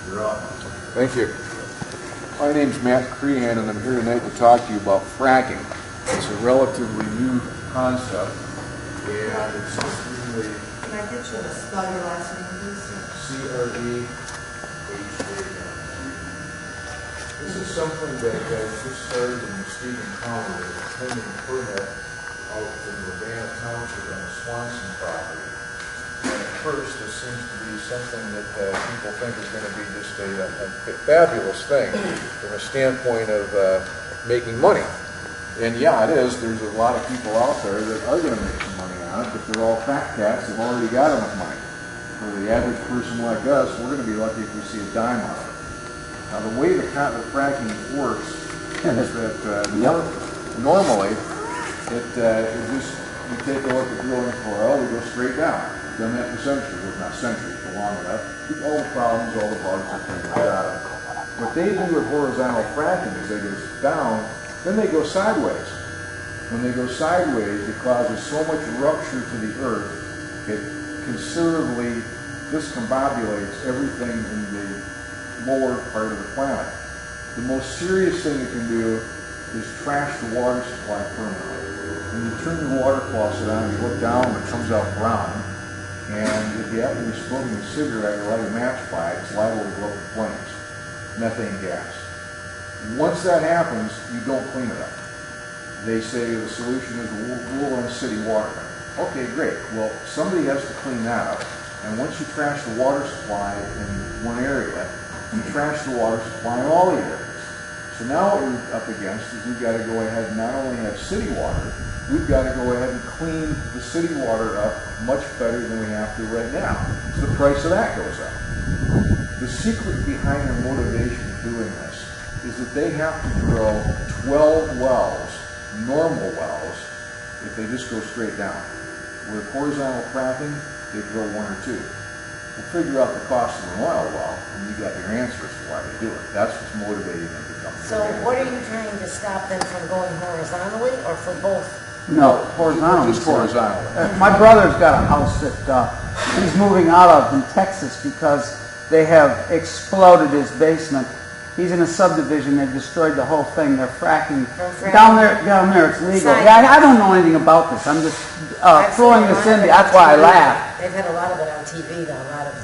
You're up. Thank you. My name's Matt Crehan, and I'm here tonight to talk to you about fracking. It's a relatively new concept, and it's really Can I get you to spell your last name, please? C-R-E-H-A-N. This is something that just started in Muskegon County. They were pending a permit out in Urbana Township on the Swanson property. And at first, this seems to be something that people think is going to be just a fabulous thing from a standpoint of making money. And yeah, it is. There's a lot of people out there that are going to make some money on it, but they're all fat cats that have already got enough money. For the average person like us, we're going to be lucky if we see a dime on it. Now, the way the fracking works is that normally it just, we take a look at drilling for oil, we go straight down. We've done that for centuries, well, not centuries, but long enough. Keep all the problems, all the bugs, and things like that. What they do with horizontal fracking is they go down, then they go sideways. When they go sideways, it causes so much rupture to the earth, it considerably discombobulates everything in the lower part of the planet. The most serious thing it can do is trash the water supply permanently. When you turn your water faucet on, you look down and it comes out brown. And if you happen to be smoking a cigarette or light a match by it, it's liable to go up in flames. Methane gas. Once that happens, you don't clean it up. They say the solution is we'll run city water. Okay, great. Well, somebody has to clean that up. And once you trash the water supply in one area, you trash the water supply in all the areas. So now what you're up against is we've got to go ahead and not only have city water, we've got to go ahead and clean the city water up much better than we have to right now. So the price of that goes up. The secret behind their motivation of doing this is that they have to drill 12 wells, normal wells, if they just go straight down. With horizontal fracking, they drill one or two. We'll figure out the cost of an oil well, and you got your answers to why they do it. That's what's motivating them to come. So what are you trying to stop them from going horizontally or for both? No, horizontally. Just horizontally. My brother's got a house that he's moving out of in Texas because they have exploded his basement. He's in a subdivision. They've destroyed the whole thing. They're fracking. Down there, it's legal. Yeah, I don't know anything about this. I'm just throwing this in. That's why I laugh. They've had a lot of it on TV, though. A lot of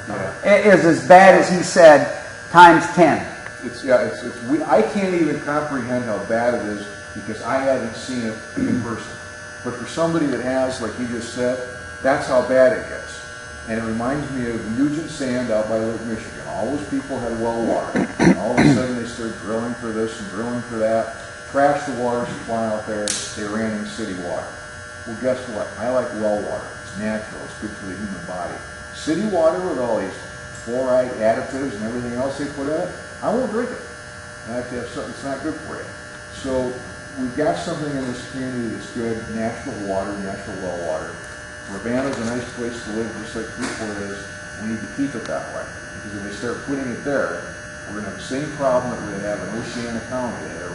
it is as bad as he said, times 10. I can't even comprehend how bad it is because I haven't seen it in person. But for somebody that has, like you just said, that's how bad it gets. And it reminds me of Nugent Sand out by Lake Michigan. All those people had well water. And all of a sudden they started drilling for this and drilling for that, trashed the water supply out there, they ran in city water. Well, guess what? I like well water. It's natural. It's good for the human body. City water with all these fluoride additives and everything else they put in it, I won't drink it. I have to have something that's not good for you. So we've got something in this community that's good, natural water, natural well water. Urbana's a nice place to live, just like Fruitport is. We need to keep it that way. Because if they start putting it there, we're going to have the same problem that they have in Oceana County. They have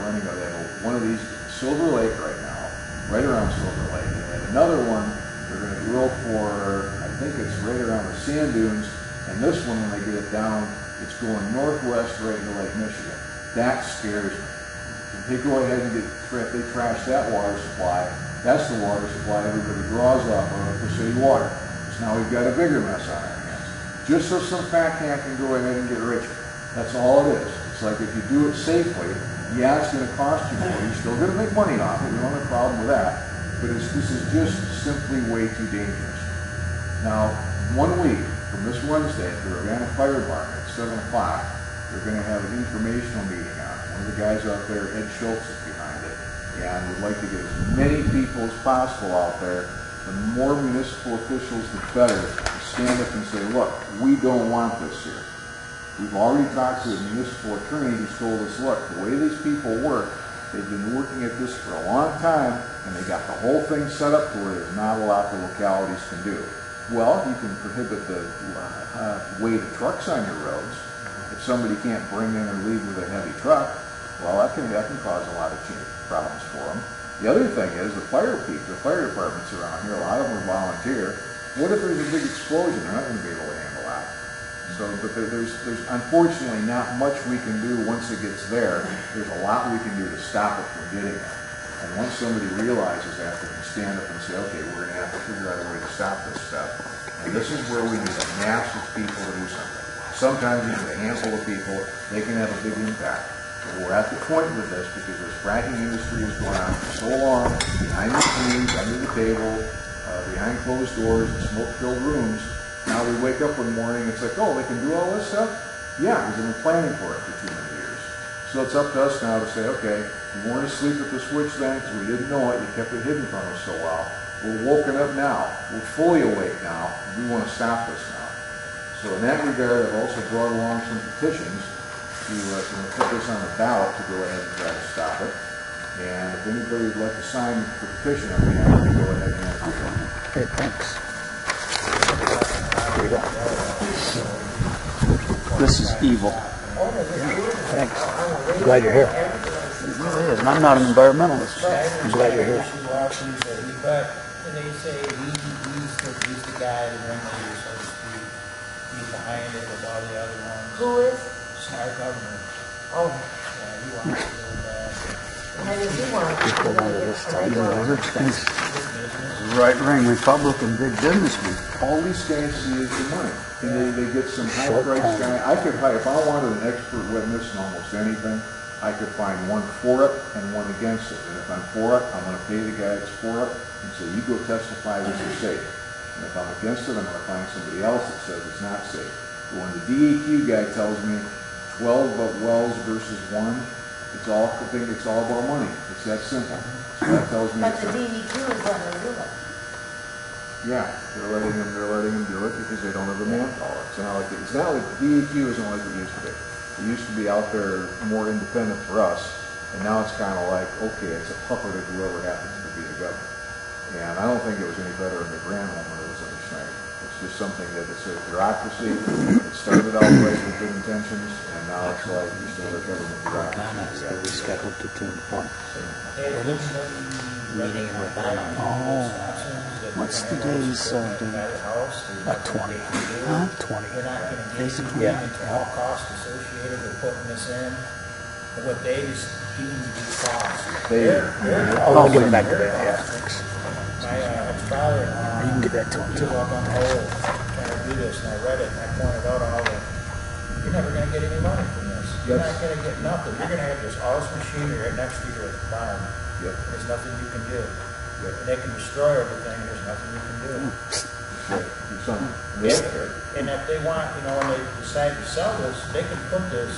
one of these Silver Lake right now, right around Silver Lake. And they have another one they're going to drill for, I think it's right around the sand dunes. And this one, when they get it down, it's going northwest right into Lake Michigan. That scares me. If they go ahead and they trash that water supply, that's the water supply everybody draws off of for city water. So now we've got a bigger mess on our hands. Just so some fat cat can go ahead and get richer. That's all it is. It's like if you do it safely, yeah, it's going to cost you more. You're still going to make money off it. We don't have a problem with that. But this is just simply way too dangerous. Now, 1 week from this Wednesday at the Urbana Fire Department at 7 o'clock, they're going to have an informational meeting on it. One of the guys out there, Ed Schultz, is behind it. And we'd like to get as many people as possible out there. The more municipal officials, the better, to stand up and say, look, we don't want this here. We've already talked to a municipal attorney who's told us, look, the way these people work, they've been working at this for a long time, and they got the whole thing set up to where there's not a lot the localities can do. Well, you can prohibit the weight of trucks on your roads. If somebody can't bring in or leave with a heavy truck, well, that can cause a lot of problems for them. The other thing is the fire departments around here, a lot of them are volunteer. What if there's a big explosion? They're not going to be able to handle that. So, but there's unfortunately not much we can do once it gets there. There's a lot we can do to stop it from getting there. And once somebody realizes that, they can stand up and say, okay, we're going to have to figure out a way to stop this stuff. And this is where we need a mass of people to do something. Sometimes you need a handful of people. They can have a big impact. But we're at the point with this because this fracking industry has gone on for so long, behind the scenes, under the table, behind closed doors, in smoke-filled rooms. Now we wake up one morning, it's like, oh, they can do all this stuff? Yeah, because they've been planning for it for too many years. So it's up to us now to say, okay, we weren't asleep at the switch then because we didn't know it. You kept it hidden from us so well. We're woken up now. We're fully awake now. We want to stop this now. So in that regard, I've also brought along some petitions to put this on the ballot to go ahead and try to stop it. And if anybody would like to sign the petition, I'd be happy to go ahead and answer it. Okay, thanks. Here you go. This is evil. Thanks. I'm glad you're here. It really is, and I'm not an environmentalist. I'm glad you're here. But they say he's the guy, the ringleader, so to speak. He's behind it with all the other ones. Who is? It's our governor. Oh, Yeah, he wants to do that. how does he want it? Thanks. Right-wing Republican, big businessman. All these guys see is the money. And they get some high-priced guy. I could hire, if I wanted an expert witness in almost anything, I could find one for it and one against it. And if I'm for it, I'm going to pay the guy that's for it and say, you go testify this is safe. And if I'm against it, I'm going to find somebody else that says it's not safe. But when the DEQ guy tells me 12 wells versus 1, it's all about money. It's that simple. So that tells me. But the DEQ is letting them do it. Yeah, they're letting them do it because they don't have the manpower. It's not like DEQ isn't like it used to be. It used to be out there more independent for us, and now it's kind of like, okay, it's a puppet of whoever happens to be the governor. And I don't think it was any better under Granholm than it was under Schneider. It's just something that it's a bureaucracy. It started out right with good intentions, and now it's like just another government bureaucracy. We scheduled to 2 and 4. Meeting in Ravenna. Oh, what's today's date? 20. 20. Basically. Yeah. All costs associated with putting this in. And what Dave's deemed to be cost. I'll give it back to Dave. Yeah, thanks. My ex-father-in-law, You can get that to him he too. was up on the hole trying to do this, and I read it, and I pointed out all the, you're never going to get any money from this. You're not going to get nothing. You're going to have this all this machinery right next to your farm. Yep. There's nothing you can do. Yep. And they can destroy everything, and there's nothing you can do. Do something. And if they want, when they decide to sell this, they can put this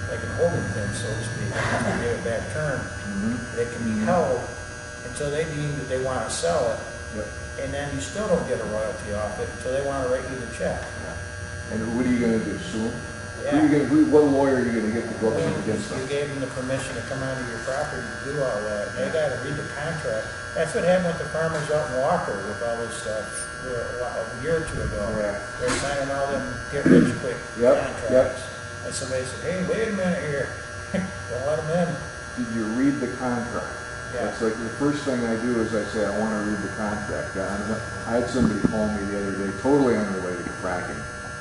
like a holding pen, so to speak. I'm going to give it that term. It can be held until they deem that they want to sell it. Yep. And then you still don't get a royalty off it until they want to write you the check. And what are you going to do? Sue them? Yeah. What lawyer are you going to get to go up against them? You gave them the permission to come onto your property to do all that. They got to read the contract. That's what happened with the farmers out in Walker with all this stuff a year or two ago. Yeah. They're signing all them get rich quick contracts. Yep. And somebody said, hey, wait a minute here. Don't let them in. Did you read the contract? Yeah. It's like the first thing I do is I say, I want to read the contract. I had somebody call me the other day, totally unrelated to fracking.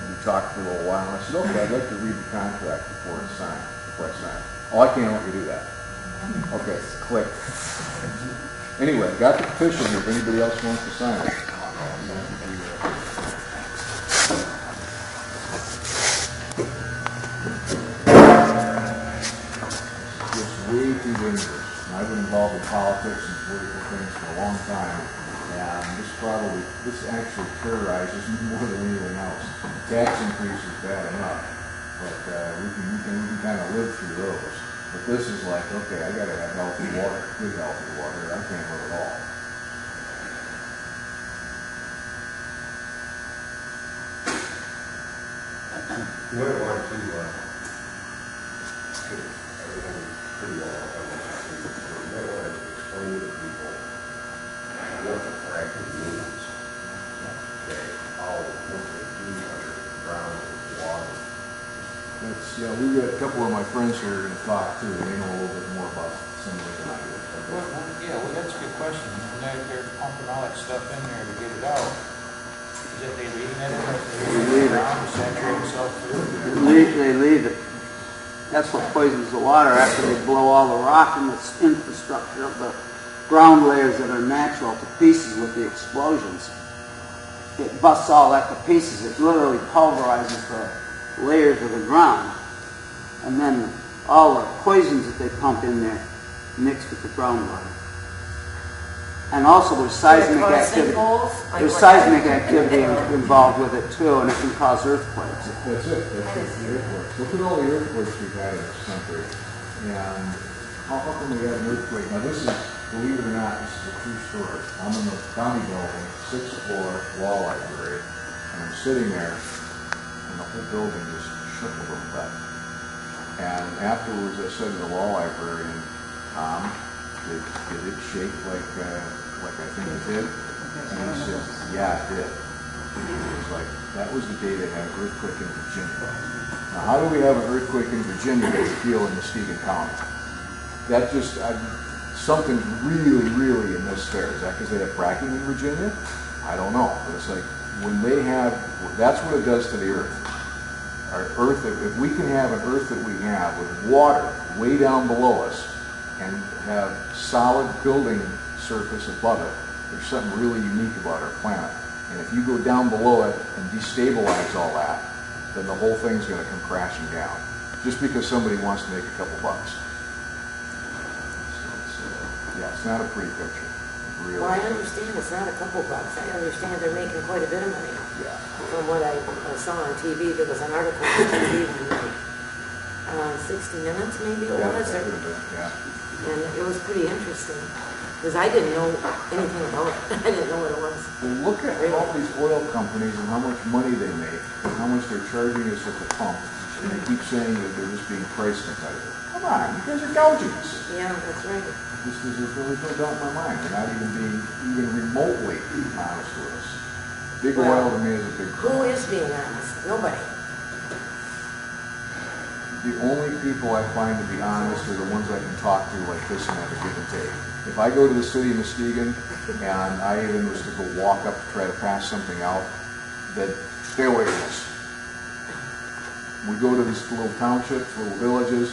We talked for a little while, and I said, okay, I'd like to read the contract before I sign. Oh, I can't let you do that. Okay, click. Anyway, got the petition here if anybody else wants to sign it. It's way too dangerous. I've been involved in politics and political things for a long time, and this actually terrorizes me more than anything else. Tax increase is bad enough, but we can kind of live through those. But this is like, okay, I got to have healthy water, good healthy water. I can't live at all. You might want to get everything pretty well. You might want to explain to people what the fracking means. Okay, what they do underground with water. We've got a couple of my friends here are going to talk too. They know a little bit more about some of it than I do. Well, that's a good question. When they're pumping all that stuff in there to get it out, Is it they leaving it in or They they leave it. ground to saturate itself through? They leave it. That's what poisons the water after they blow all the rock and the infrastructure of the ground layers that are natural to pieces with the explosions. It busts all that to pieces. It literally pulverizes the layers of the ground. And then all the poisons that they pump in there mix with the groundwater. And also there's seismic activity. There's seismic activity involved with it too, and it can cause earthquakes. That's it, that's the earthquakes. Look at all the earthquakes we've had in this country. And how come we had an earthquake? Now this is, believe it or not, this is a true story. I'm in the county building, 6th floor, law library, and I'm sitting there, and the whole building just shook a little bit. And afterwards I said to the law librarian, Tom, did it shake like I think it did? And he said, yeah, it did. It was like, that was the day they had an earthquake in Virginia. Now, how do we have an earthquake in Virginia that we feel in Muskegon County? That just, something's really, really amiss there. Is that because they have fracking in Virginia? I don't know. But it's like, when they have, that's what it does to the earth. Our earth, if we can have an earth that we have with water way down below us and have solid building surface above it, there's something really unique about our planet. And if you go down below it and destabilize all that, then the whole thing's going to come crashing down. Just because somebody wants to make a couple bucks. So it's not a pretty picture. Really. Well, I understand it's not a couple bucks. I understand they're making quite a bit of money. Yeah. From what I saw on TV, there was an article on TV one night. 60 Minutes maybe it was. Yeah. And it was pretty interesting. Because I didn't know anything about it. I didn't know what it was. Well, look at all these oil companies and how much money they make and how much they're charging us at the pump. And they keep saying that they're just being price competitive. Come on, you guys are gouging us. Yeah, that's right. There's no doubt in my mind. They're not even being even remotely honest with us. Big oil to me is a big Who is being honest? Nobody. The only people I find to be honest are the ones I can talk to like this and have a give and take. If I go to the city of Muskegon and I even was to go walk up to try to pass something out, that stay away from this. We go to these little townships, little villages,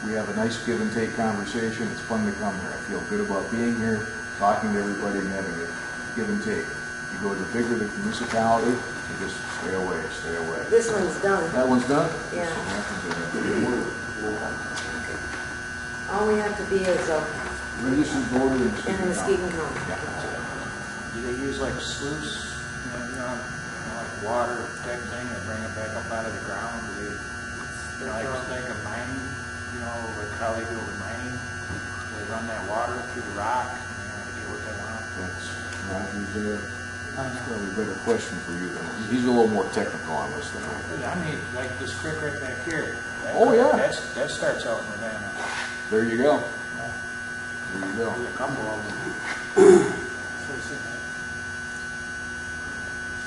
we have a nice give and take conversation. It's fun to come here. I feel good about being here, talking to everybody and having a give and take. You go to bigger the municipality, you just stay away, stay away. This one's done. That one's done? Yeah. Okay. All we have to be is Registered voter in in the Muskegon County. Yeah. Do they use like sluice, like water type thing, or bring it back up out of the ground? Do they, like a mining, like how they do with mining? They run that water through the rock, to get what they want. That's probably a better question for you then. He's a little more technical on this than I am. I mean, like this creek right back here. Oh, yeah. That starts out in Ravenna. There you go. There you go. There's a couple of them. What do you say, Mike?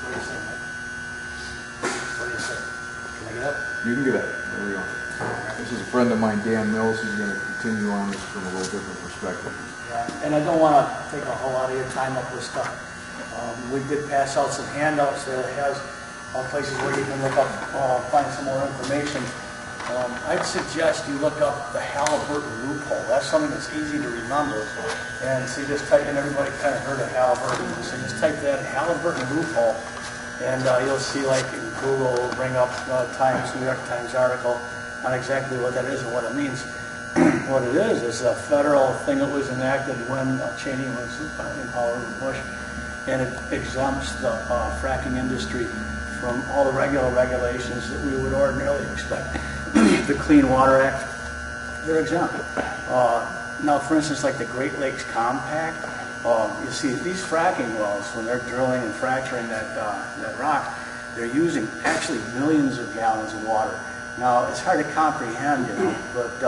What do you say, Mike? What do you say? Can I get up? You can get up. There we go. This is a friend of mine, Dan Mills. He's going to continue on this from a little different perspective. Yeah, and I don't want to take a whole lot of your time up with stuff. We did pass out some handouts there that has places where you can look up, find some more information. I'd suggest you look up the Halliburton loophole. That's something that's easy to remember. And so you just type in, everybody kind of heard of Halliburton, so you just type that Halliburton loophole, and you'll see, like in Google, will bring up New York Times article on exactly what that is and what it means. What it is a federal thing that was enacted when Cheney was in power with Bush, and it exempts the fracking industry from all the regular regulations that we would ordinarily expect. The Clean Water Act, they're exempt. Now, for instance, like the Great Lakes Compact, you see these fracking wells, when they're drilling and fracturing that rock, they're using actually millions of gallons of water. Now, it's hard to comprehend, but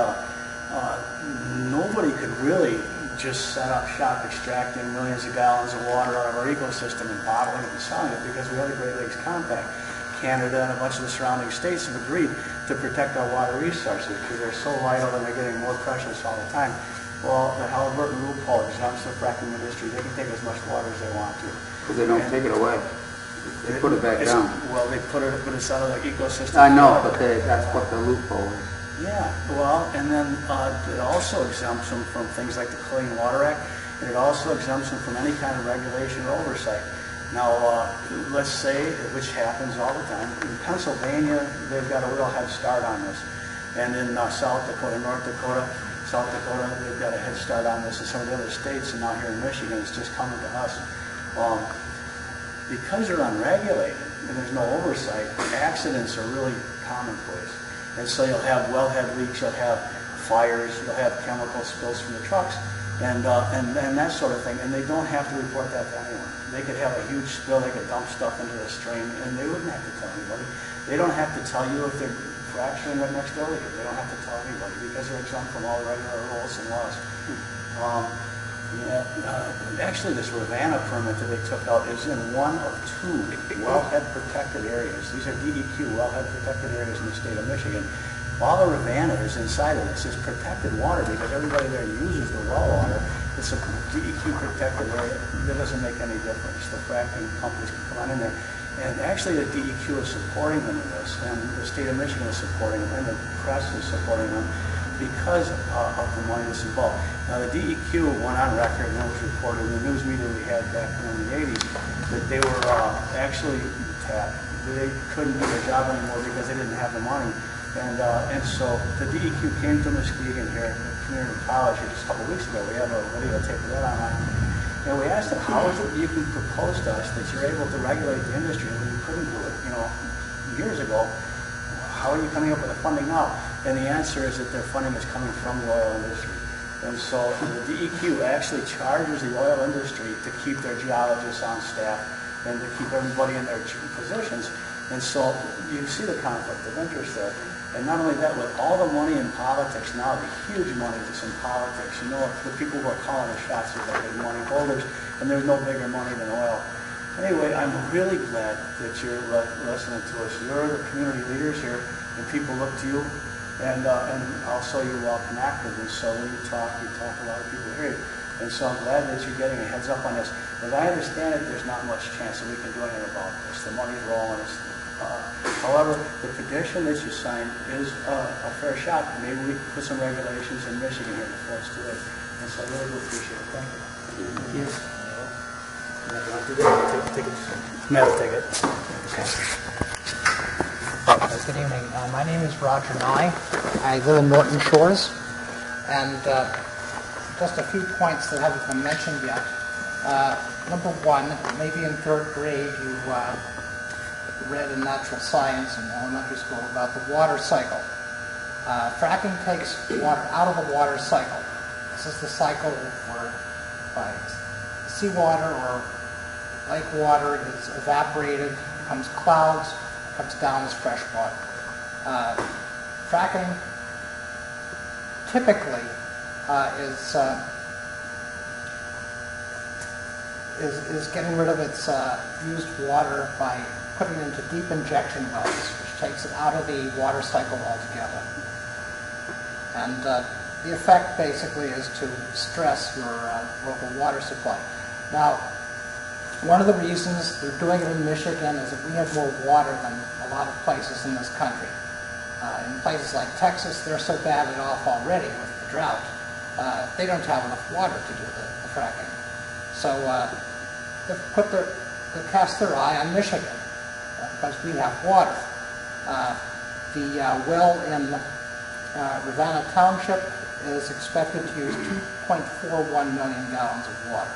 nobody could really just set up shop extracting millions of gallons of water out of our ecosystem and bottling it and selling it, because we have the Great Lakes Compact. Canada and a bunch of the surrounding states have agreed to protect our water resources because they're so vital and they're getting more precious all the time. Well, the Halliburton loophole exempts the fracking industry. They can take as much water as they want to. Because they don't take it away. They put it back It's- down. Well, they put it, but it's out of the ecosystem. I know, but that's what the loophole is. Yeah, well, and then it also exempts them from things like the Clean Water Act, and it also exempts them from any kind of regulation or oversight. Now, let's say, which happens all the time, in Pennsylvania, they've got a real head start on this. And in South Dakota, North Dakota, South Dakota, they've got a head start on this, and some of the other states, and now here in Michigan, it's just coming to us. Because they're unregulated and there's no oversight, accidents are really commonplace. And so you'll have wellhead leaks, you'll have fires, you'll have chemical spills from the trucks, and that sort of thing. And they don't have to report that to anyone. They could have a huge spill, they could dump stuff into the stream, and they wouldn't have to tell anybody. They don't have to tell you if they're fracturing right next door to you. They don't have to tell anybody because they're exempt from all the regular rules and laws. Actually, this Ravenna permit that they took out is in one of 2 wellhead protected areas. These are DEQ wellhead protected areas in the state of Michigan. All the Ravenna is inside of this is protected water because everybody there uses the well water. It's a DEQ protected area. That doesn't make any difference. The fracking companies can come on in there. And actually the DEQ is supporting them in this, and the state of Michigan is supporting them, and the press is supporting them because of the money that's involved. Now the DEQ went on record, and it was reported in the news media we had back in the 80s, that they were actually tapped. They couldn't do their job anymore because they didn't have the money. And so the DEQ came to Muskegon here at the community college here just a couple of weeks ago. We have a videotape of that online. And we asked them, how is it you can propose to us that you're able to regulate the industry when you couldn't do it, years ago? How are you coming up with the funding now? And the answer is that their funding is coming from the oil industry. And so the DEQ actually charges the oil industry to keep their geologists on staff and to keep everybody in their positions. And so you see the conflict of interest there. And not only that, with all the money in politics now, the huge money that's in politics, the people who are calling the shots are the big money holders, and there's no bigger money than oil. Anyway, I'm really glad that you're listening to us. You're the community leaders here, and people look to you, and also you're well connected. And so when you talk, a lot of people hear you. And so I'm glad that you're getting a heads up on this. As I understand it, there's not much chance that we can do anything about this. The money's rolling. However, the petition that you signed is a fair shot. Maybe we can put some regulations in Michigan here before it's too late. And so I really do appreciate it. Thank you. Yes. Matt, take it. Good evening. My name is Roger Nye. I live in Norton Shores. And just a few points that haven't been mentioned yet. Number one, maybe in 3rd grade you read in natural science in elementary school about the water cycle. Fracking takes water out of the water cycle. This is the cycle where by seawater or lake water is evaporated, becomes clouds, comes down as fresh water. Fracking typically is getting rid of its used water by putting it into deep injection wells, which takes it out of the water cycle altogether. And the effect basically is to stress your local water supply. Now, one of the reasons they're doing it in Michigan is that we have more water than a lot of places in this country. In places like Texas, they're so badly off already with the drought, they don't have enough water to do the fracking. So they cast their eye on Michigan because we have water. The well in Ravenna Township is expected to use 2.41 million gallons of water.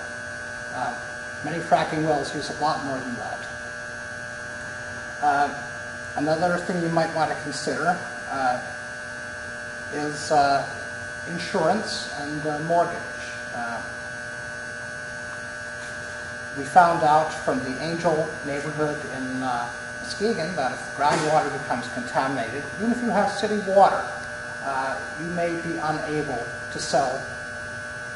Many fracking wells use a lot more than that. Another thing you might want to consider is insurance and mortgage. We found out from the Angel neighborhood in Muskegon that if groundwater becomes contaminated, even if you have city water, you may be unable to sell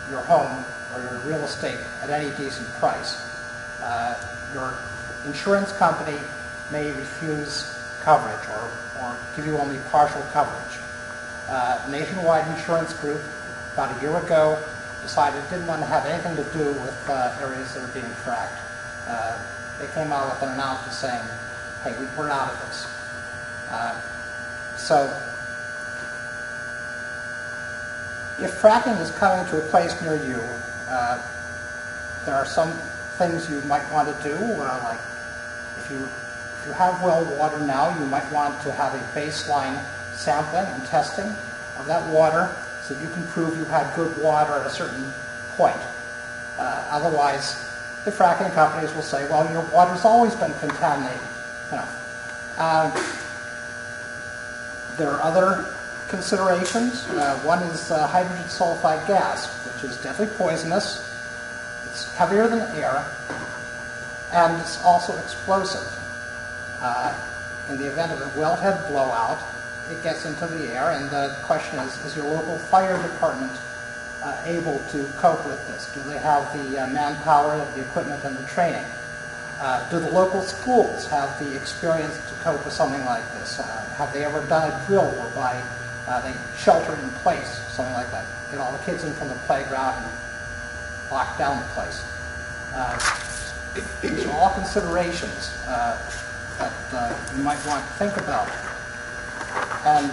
your home or your real estate at any decent price. Your insurance company may refuse coverage or give you only partial coverage. Nationwide Insurance Group, about a year ago, decided it didn't want to have anything to do with areas that are being fracked. they came out with an announcement saying, hey, we're out of this. So if fracking is coming to a place near you, there are some things you might want to do, like if you have well water now, you might want to have a baseline sampling and testing of that water so you can prove you had good water at a certain point. Otherwise, the fracking companies will say, well, your water's always been contaminated. You know. There are other considerations. One is hydrogen sulfide gas, which is deadly poisonous. It's heavier than air, and it's also explosive. In the event of a wellhead blowout, it gets into the air, and the question is your local fire department able to cope with this? Do they have the manpower, the equipment, and the training? Do the local schools have the experience to cope with something like this? Have they ever done a drill whereby they shelter in place, something like that? Get all the kids in from the playground and lock down the place. These are all considerations that you might want to think about. And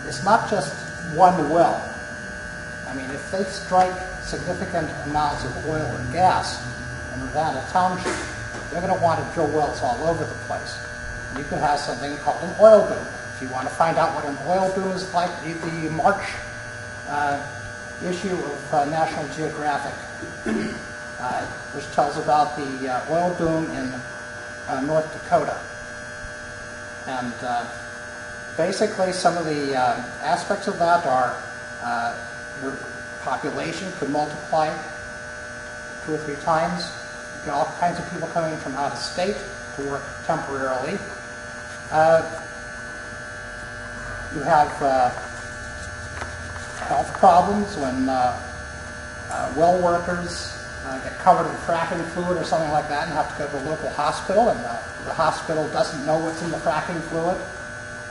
it's not just one well. I mean, if they strike significant amounts of oil or gas in Ravenna Township, they're going to want to drill wells all over the place. And you could have something called an oil boom. If you want to find out what an oil boom is like, read the March issue of National Geographic, which tells about the oil boom in North Dakota. And basically some of the aspects of that are your population could multiply 2 or 3 times. You get all kinds of people coming from out of state to work temporarily. You have health problems when well workers get covered in fracking fluid or something like that and have to go to a local hospital, and the hospital doesn't know what's in the fracking fluid.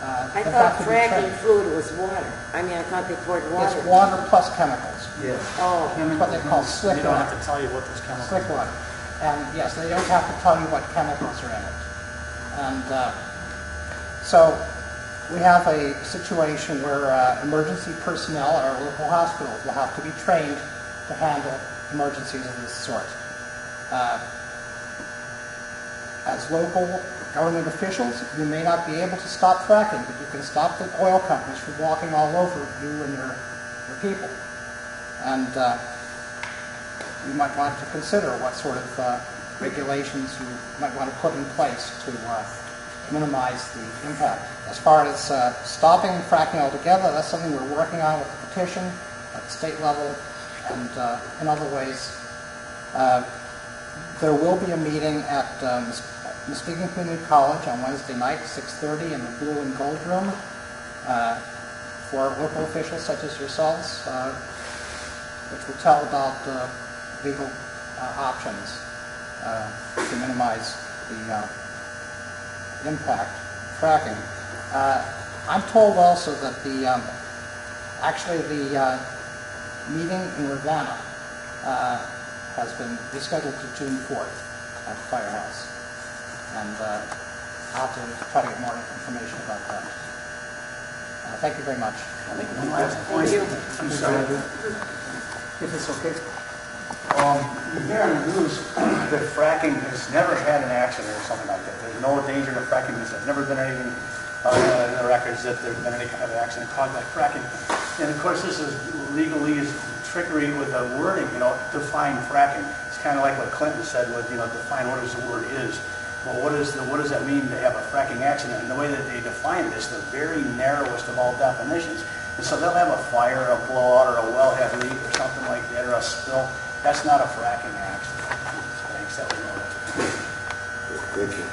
I thought fracking fluid was water. I mean, I thought they poured water. It's water plus chemicals. Yeah. Oh. It's what they call slick They don't water. have to tell you what those chemicals Slick water. And yes, they don't have to tell you what chemicals are in it. And so we have a situation where emergency personnel at our local hospitals will have to be trained to handle emergencies of this sort. As local government officials, you may not be able to stop fracking, but you can stop the oil companies from walking all over you and your people. And you might want to consider what sort of regulations you might want to put in place to minimize the impact. As far as stopping fracking altogether, that's something we're working on with the petition at the state level and in other ways. There will be a meeting at Muskegon Community College on Wednesday night, 6:30 in the Blue and Gold Room for local officials such as yourselves, which will tell about legal options to minimize the impact of fracking. I'm told also that the meeting in Ravenna has been rescheduled to June 4th at the Firehouse. And I'll have to try to get more information about that. Thank you very much. I think one last point. Thank you. I'm sorry. If it's okay. You hear on the news that fracking has never had an accident or something like that. There's no danger to fracking. There's never been anything in the records that there's been any kind of accident caused by fracking. And of course, this is legalese trickery with the wording, define fracking. It's kind of like what Clinton said with, define what the word is. Well, what does that mean to have a fracking accident? And the way that they define it is the very narrowest of all definitions. And so they'll have a fire, a blowout, or a wellhead leak or something like that, or a spill. That's not a fracking accident. Thanks, that we know that. Thank you.